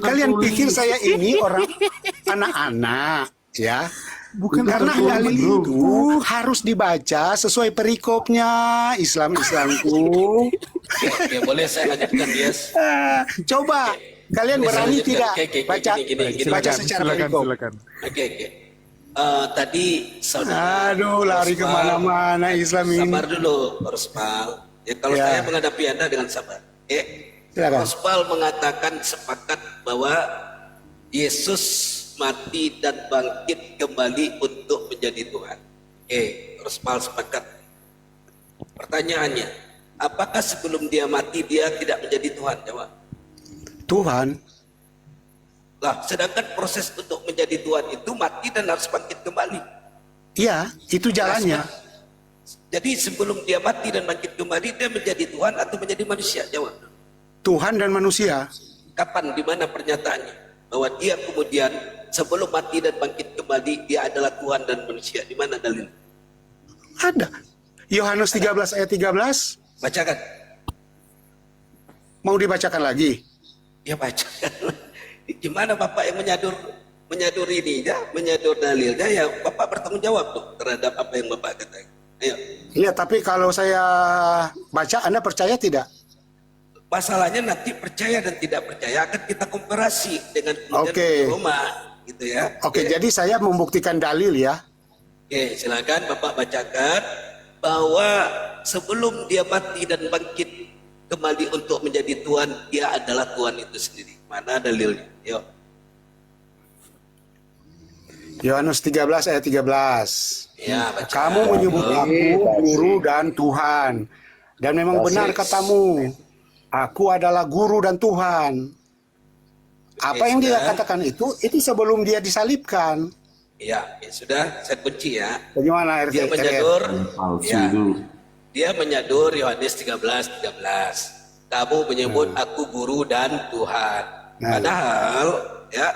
Kalian pikir saya ini orang anak-anak, ya? Bukan Karena dalil itu harus dibaca sesuai perikopnya. Islamku. Oke, boleh saya lanjutkan, Yes? Coba kalian Boleh saya berani lanjutkan? tidak Oke, baca baca secara perikop? Oke. Tadi saudara Aduh, lari Rosmal, kemana-mana Islam ini. sabar dulu, Rosmal. Ya, kalau Ya. saya menghadapi Anda dengan sabar. Silakan. Rosmal mengatakan sepakat bahwa Yesus mati dan bangkit kembali untuk menjadi Tuhan. Rosmal sepakat. Pertanyaannya, apakah sebelum dia mati dia tidak menjadi Tuhan? Jawab. Tuhan. Lah, sedangkan proses untuk menjadi Tuhan itu mati dan harus bangkit kembali. Iya, itu jalannya. Jadi sebelum dia mati dan bangkit kembali, dia menjadi Tuhan atau menjadi manusia? Jawab. Tuhan dan manusia. Kapan, di mana pernyataannya? Bahwa dia kemudian sebelum mati dan bangkit kembali, dia adalah Tuhan dan manusia. Di mana dalil? Ada. Yohanes 13 ayat 13. Bacakan. Mau dibacakan lagi? Ya bacakan. Gimana Bapak yang menyadur ini ya, menyadur dalilnya, ya Bapak bertanggung jawab tuh terhadap apa yang Bapak katakan. Ayo. Iya, tapi kalau saya baca, Anda percaya tidak? Masalahnya nanti percaya dan tidak percaya akan kita komparasi dengan kemudian Oke. Roma, gitu ya. Oke, jadi saya membuktikan dalil ya. Oke, silakan Bapak bacakan bahwa sebelum dia mati dan bangkit kembali untuk menjadi Tuhan, dia adalah Tuhan itu sendiri. Mana dalilnya? Yuk. Yohanes 13 ayat 13. Ya, baca. Kamu menyebut aku guru dan Tuhan. Dan memang benar katamu. Aku adalah guru dan Tuhan. Apa yang dia katakan itu sebelum dia disalibkan. Ya, sudah saya kunci ya. Bagaimana Dia menyadur, Palsu ya, itu. dia menyadur Yohanes 13. Kamu menyebut aku guru dan Tuhan. Padahal ya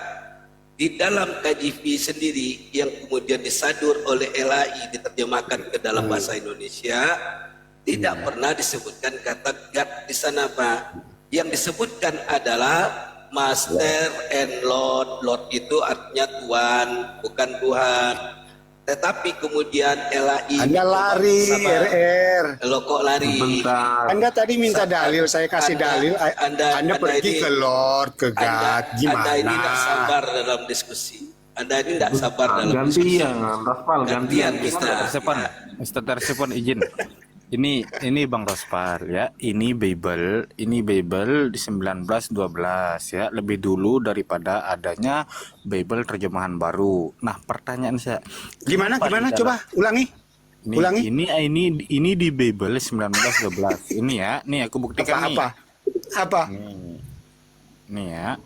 di dalam KJV sendiri yang kemudian disadur oleh LAI diterjemahkan ke dalam bahasa Indonesia tidak pernah disebutkan kata God di sana, Pak. Yang disebutkan adalah Master and Lord. Lord itu artinya Tuhan, bukan Tuhan. Tetapi kemudian LAI Anda lari, RR. Lo kok lari? Bentar. Anda tadi minta dalil, saya kasih dalil. Anda pergi ini- ke Lord, ke God. Anda Gimana? ini tidak sabar dalam diskusi. Anda ini tidak sabar dalam diskusi. Gantian, Raspal, Gantian gantian. kita. Ustaz Tersepon izin. Ini Bang Rospar ya. Ini Bible di 1912 ya, lebih dulu daripada adanya Bible terjemahan baru. Nah, pertanyaan saya, Gimana? kenapa di dalam- Coba ulangi. Ulangi. Ini di Bible 1912. Ini ya, nih aku buktikan nih. Apa? Nih ya.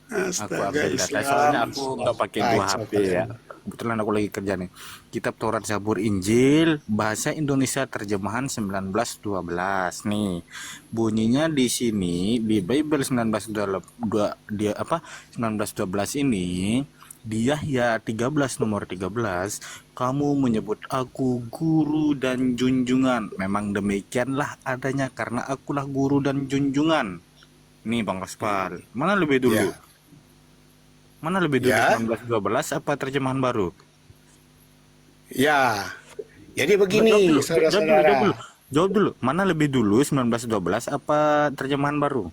Aku Astaga, update data Islam. soalnya aku nggak pakai dua Kacau, HP ya. Kebetulan aku lagi kerja nih. Kitab Taurat, Zabur, Injil bahasa Indonesia terjemahan 1912 nih. Bunyinya di sini di Bible 1912 ini di Yahya 13 nomor 13, kamu menyebut aku guru dan junjungan. Memang demikianlah adanya karena akulah guru dan junjungan. Nih Bang Raspal, mana lebih dulu? Ya. Mana lebih dulu, Ya. 1912 apa terjemahan baru? Ya. Jadi begini, saudara-saudara. Jawab dulu. Mana lebih dulu, 1912 apa terjemahan baru?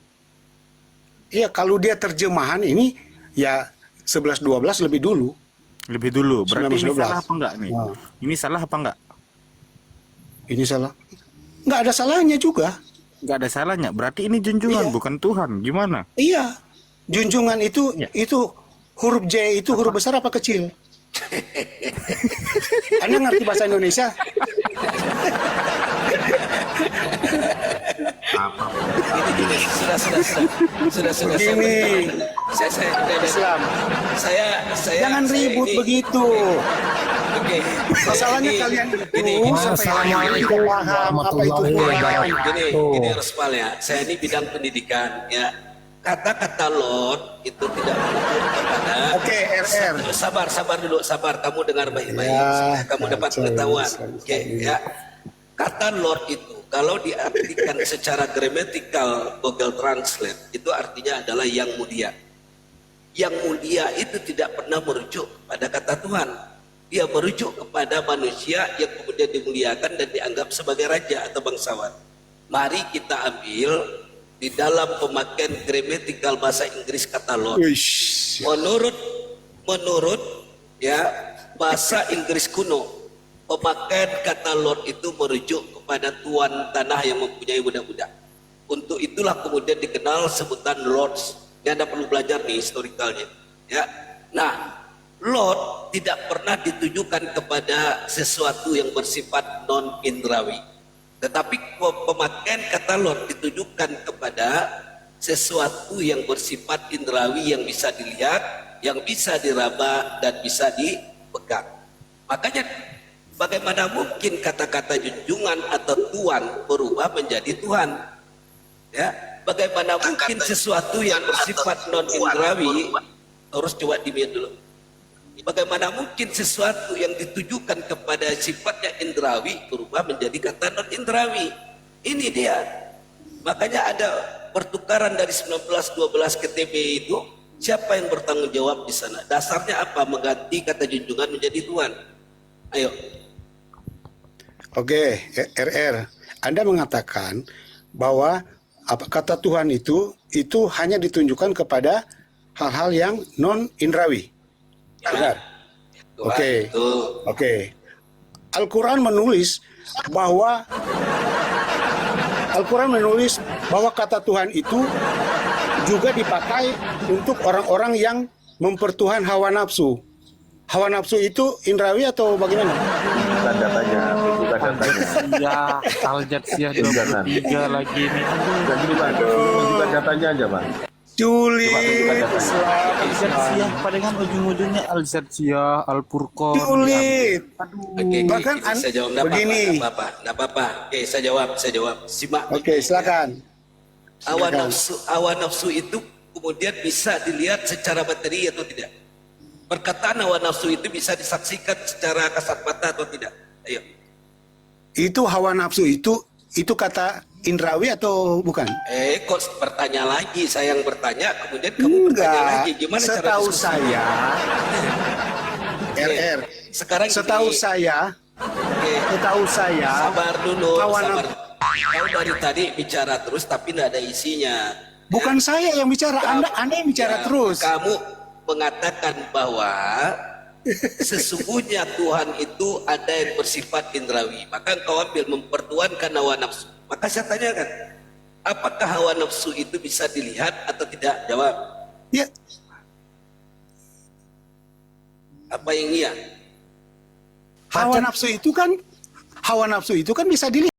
Iya, kalau dia terjemahan ini ya 11-12 lebih dulu. Lebih dulu. Berarti ini 1912. salah apa enggak nih? Nah. Ini salah apa enggak? Ini salah. Nggak ada salahnya juga. Enggak ada salahnya. Berarti ini junjungan, Iya. bukan Tuhan. Gimana? Iya. Junjungan itu Ya. huruf J itu huruf besar apa kecil? Anda ngerti bahasa Indonesia? Sudah. Begini, Islam. Saya Jangan saya ribut ini- begitu. Oke. Masalahnya Saya kalian ini, itu sampai hari ini tidak paham apa itu Quran. gini Rospal ya. Saya ini bidang pendidikan ya. Kata-kata Lord itu tidak merujuk kepada. Oke, RR. Sabar dulu, sabar. Kamu dengar baik-baik. Ya, supaya kamu dapat kacau, pengetahuan. sekali. Oke, ya. Kata Lord itu kalau diartikan secara gramatikal Google Translate itu artinya adalah yang mulia. Yang mulia itu tidak pernah merujuk pada kata Tuhan. Dia merujuk kepada manusia yang kemudian dimuliakan dan dianggap sebagai raja atau bangsawan. Mari kita ambil di dalam pemakaian gramatikal bahasa Inggris kata Lord. Wish. Menurut ya bahasa Inggris kuno, pemakaian kata Lord itu merujuk kepada tuan tanah yang mempunyai budak-budak. Untuk itulah kemudian dikenal sebutan Lords. Ini Anda perlu belajar nih historikalnya. Ya. Nah, Lord tidak pernah ditujukan kepada sesuatu yang bersifat non-indrawi. Tetapi pemakaian kata Lord ditujukan kepada sesuatu yang bersifat indrawi yang bisa dilihat, yang bisa diraba dan bisa dipegang. Makanya bagaimana mungkin kata-kata junjungan atau tuan berubah menjadi Tuhan? Ya, bagaimana mungkin sesuatu yang bersifat non-indrawi, harus coba di-mute dulu. Bagaimana mungkin sesuatu yang ditujukan kepada sifatnya indrawi berubah menjadi kata non-indrawi? Ini dia. Makanya ada pertukaran dari 1912 ke TB itu. Siapa yang bertanggung jawab di sana? Dasarnya apa? Mengganti kata junjungan menjadi Tuhan. Ayo. Oke, RR. Anda mengatakan bahwa kata Tuhan itu hanya ditunjukkan kepada hal-hal yang non indrawi. Benar. Oke. Oke. Al-Quran menulis bahwa kata Tuhan itu juga dipakai untuk orang-orang yang mempertuhan hawa nafsu. Hawa nafsu itu indrawi atau bagaimana? Bukan datanya, bukan datanya. Ya, Al-Jatsiyah 23 lagi nih. Bukan datanya aja, Pak. Julid, Al-Jatsiyah palingan ujung-ujungnya Al-Jatsiyah, Al-Furqan. Julid. Oke, Bahkan saya jawab. Nggak begini. apa-apa. Oke, saya jawab. Simak. Oke, silakan. Hawa nafsu itu kemudian bisa dilihat secara materi atau tidak? Perkataan hawa nafsu itu bisa disaksikan secara kasat mata atau tidak? Ayo. Itu hawa nafsu itu kata indrawi atau bukan? Kok bertanya lagi? Saya yang bertanya, kemudian kamu bertanya lagi. Gimana cara setahu diskusi? saya, Oke, RR. Sekarang Setahu gini. saya, Sabar dulu, hawa sabar. nafsu. Kau dari tadi bicara terus tapi tidak ada isinya. Bukan saya yang bicara, Anda yang bicara Ya, terus. Kamu mengatakan bahwa sesungguhnya Tuhan itu ada yang bersifat indrawi. Maka engkau ambil mempertuhankan hawa nafsu. Maka saya tanyakan, apakah hawa nafsu itu bisa dilihat atau tidak? Jawab. Ya, Apa yang iya? hawa nafsu itu kan bisa dilihat.